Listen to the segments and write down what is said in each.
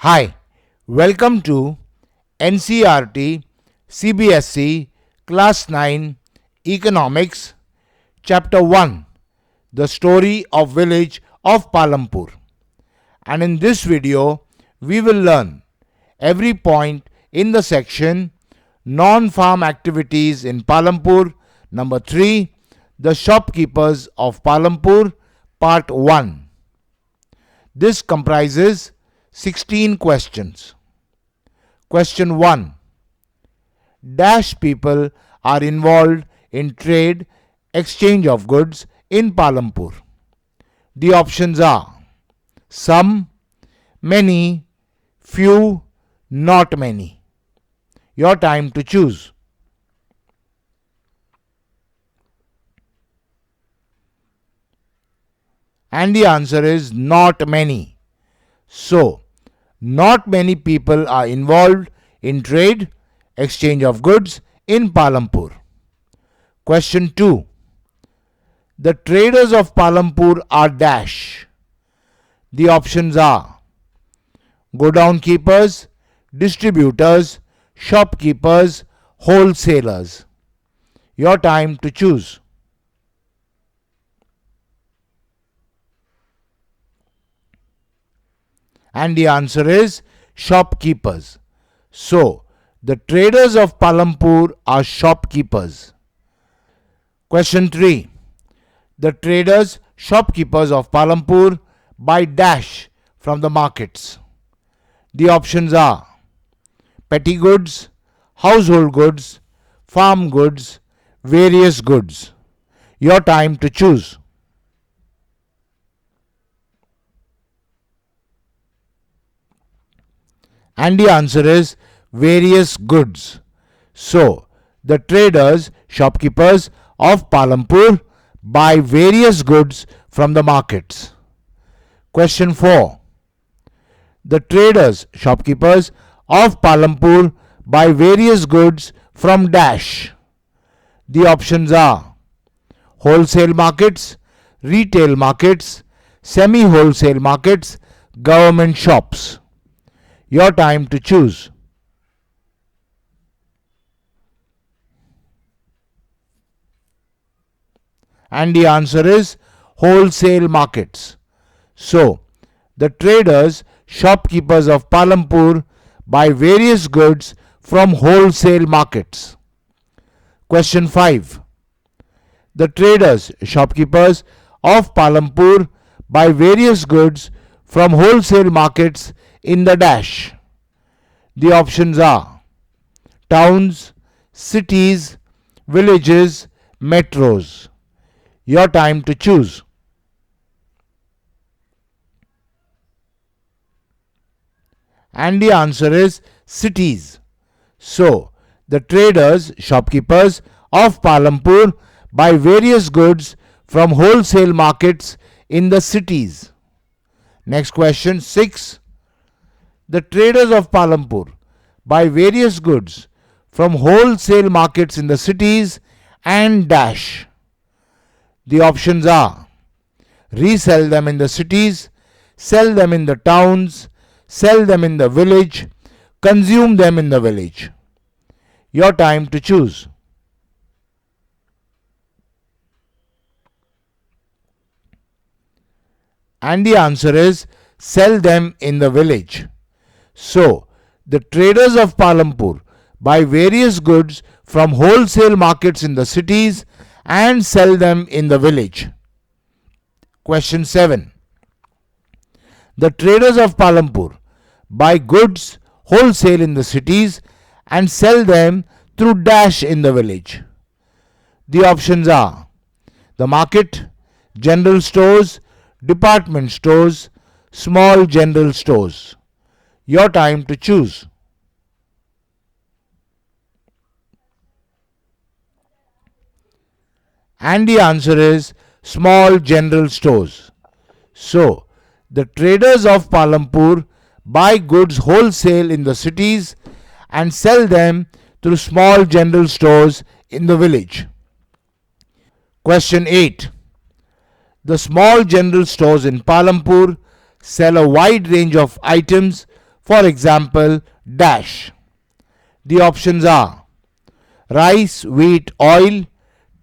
Hi, welcome to NCRT CBSE Class 9 Economics Chapter 1, The Story of Village of Palampur. And in this video, we will learn every point in the section Non-Farm Activities in Palampur, number 3, The Shopkeepers of Palampur, Part 1. This comprises 16 questions. Question 1. Dash people are involved in trade, exchange of goods in Palampur. The options are some, many, few, not many. Your time to choose. And the answer is not many. So, not many people are involved in trade, exchange of goods in Palampur. Question 2. The traders of Palampur are dash. The options are godown keepers, distributors, shopkeepers, wholesalers. Your time to choose. And the answer is shopkeepers. So, the traders of Palampur are shopkeepers. Question 3. The traders, shopkeepers of Palampur buy dash from the markets. The options are petty goods, household goods, farm goods, various goods. Your time to choose. And the answer is various goods. So, the traders, shopkeepers of Palampur buy various goods from the markets. Question 4. The traders, shopkeepers of Palampur buy various goods from dash. The options are wholesale markets, retail markets, semi-wholesale markets, government shops. Your time to choose. And the answer is wholesale markets. So, the traders, shopkeepers of Palampur buy various goods from wholesale markets. Question 5. The traders, shopkeepers of Palampur buy various goods from wholesale markets in the dash. The options are towns, cities, villages, metros. Your time to choose. And the answer is cities. So, the traders, shopkeepers of Palampur buy various goods from wholesale markets in the cities. Next question 6. The traders of Palampur buy various goods from wholesale markets in the cities and dash. The options are resell them in the cities, sell them in the towns, sell them in the village, consume them in the village. Your time to choose. And the answer is sell them in the village. So, the traders of Palampur buy various goods from wholesale markets in the cities and sell them in the village. Question 7. The traders of Palampur buy goods wholesale in the cities and sell them through dash in the village. The options are the market, general stores, department stores, small general stores. Your time to choose. And the answer is small general stores. So, the traders of Palampur buy goods wholesale in the cities and sell them through small general stores in the village. Question 8. The small general stores in Palampur sell a wide range of items For example, dash. The options are rice, wheat, oil,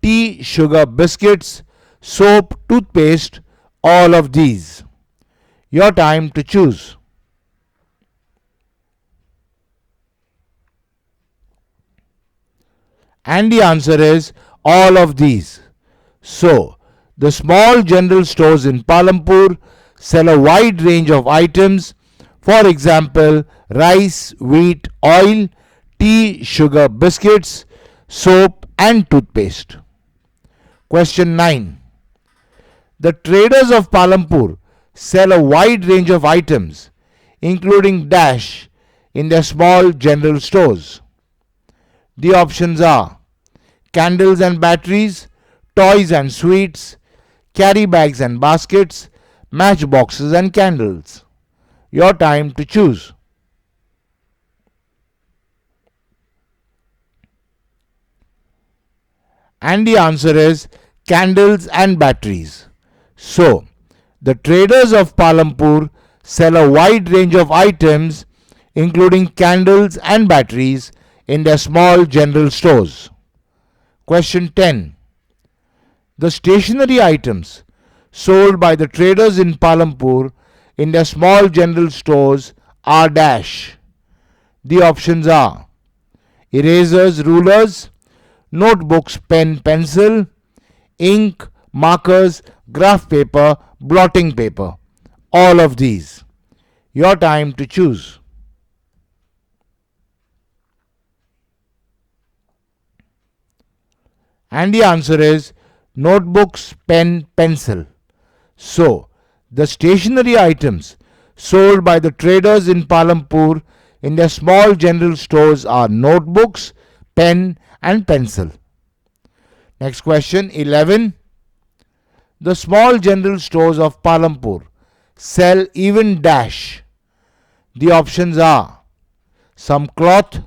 tea, sugar, biscuits, soap, toothpaste, all of these. Your time to choose. And the answer is all of these. So, the small general stores in Palampur sell a wide range of items. For example, rice, wheat, oil, tea, sugar, biscuits, soap, and toothpaste. Question 9. The traders of Palampur sell a wide range of items, including dash, in their small general stores. The options are candles and batteries, toys and sweets, carry bags and baskets, matchboxes and candles. Your time to choose. And the answer is candles and batteries. So, the traders of Palampur sell a wide range of items, including candles and batteries, in their small general stores. Question 10. The stationery items sold by the traders in Palampur in their small general stores are dash. The options are erasers, rulers, notebooks, pen, pencil, ink, markers, graph paper, blotting paper. All of these. Your time to choose. And the answer is notebooks, pen, pencil. So, the stationery items sold by the traders in Palampur in their small general stores are notebooks, pen, and pencil. Next question 11. The small general stores of Palampur sell even dash. The options are some cloth,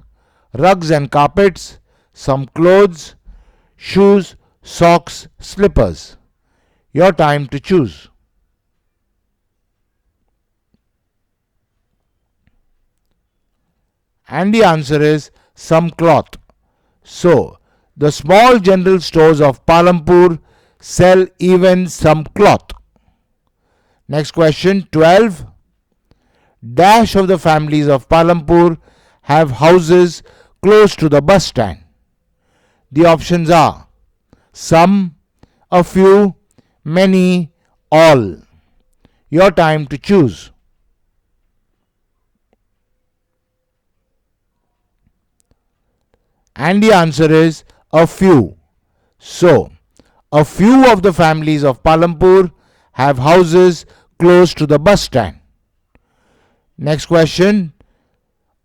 rugs and carpets, some clothes, shoes, socks, slippers. Your time to choose. And the answer is some cloth. So, the small general stores of Palampur sell even some cloth. Next question 12. Dash of the families of Palampur have houses close to the bus stand. The options are some, a few, many, all. Your time to choose. And the answer is a few. So, a few of the families of Palampur have houses close to the bus stand. Next question.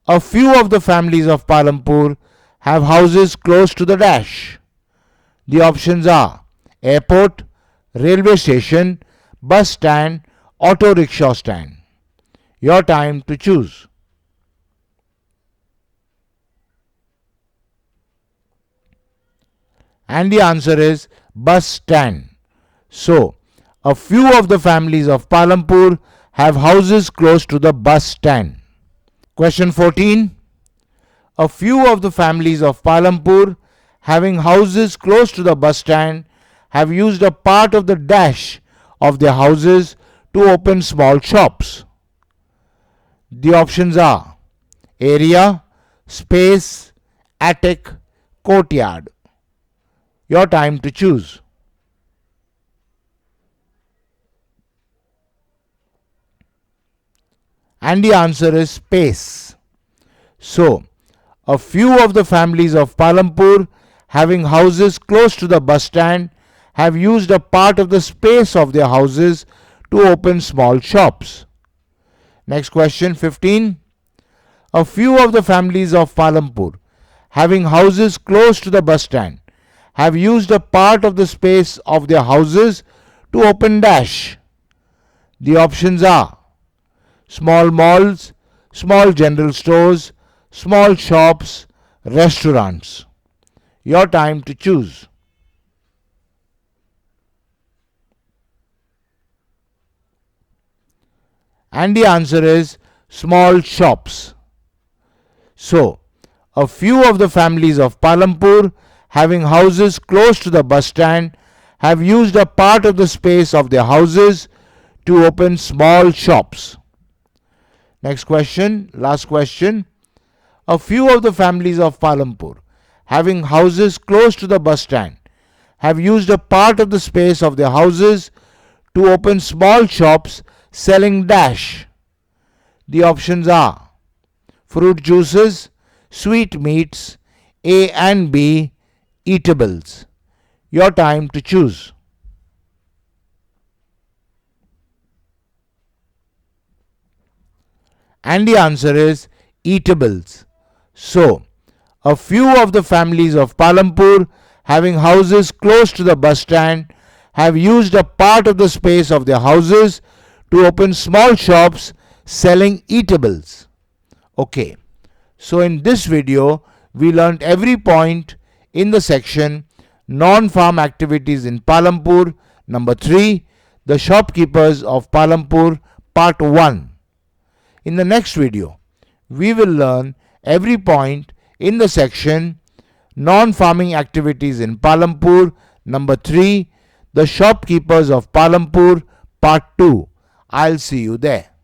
A few of the families of Palampur have houses close to the dash. The options are airport, railway station, bus stand, auto rickshaw stand. Your time to choose. And the answer is bus stand. So, a few of the families of Palampur have houses close to the bus stand. Question 14. A few of the families of Palampur having houses close to the bus stand have used a part of the dash of their houses to open small shops. The options are area, space, attic, courtyard. Your time to choose. And the answer is space. So, a few of the families of Palampur having houses close to the bus stand have used a part of the space of their houses to open small shops. Next question 15. A few of the families of Palampur having houses close to the bus stand have used a part of the space of their houses to open dash. The options are small malls, small general stores, small shops, restaurants. Your time to choose. And the answer is small shops. So, a few of the families of Palampur having houses close to the bus stand have used a part of the space of their houses to open small shops. Next question, last question. A few of the families of Palampur having houses close to the bus stand have used a part of the space of their houses to open small shops selling dash. The options are fruit juices, sweetmeats, A and B, eatables. Your time to choose. And the answer is eatables. So, a few of the families of Palampur having houses close to the bus stand have used a part of the space of their houses to open small shops selling eatables. Okay, so in this video we learnt every point in the section non-farm activities in Palampur, number 3, the shopkeepers of Palampur, part 1. In the next video we will learn every point in the section non-farming activities in Palampur, number 3, the shopkeepers of Palampur, part 2. I'll see you there.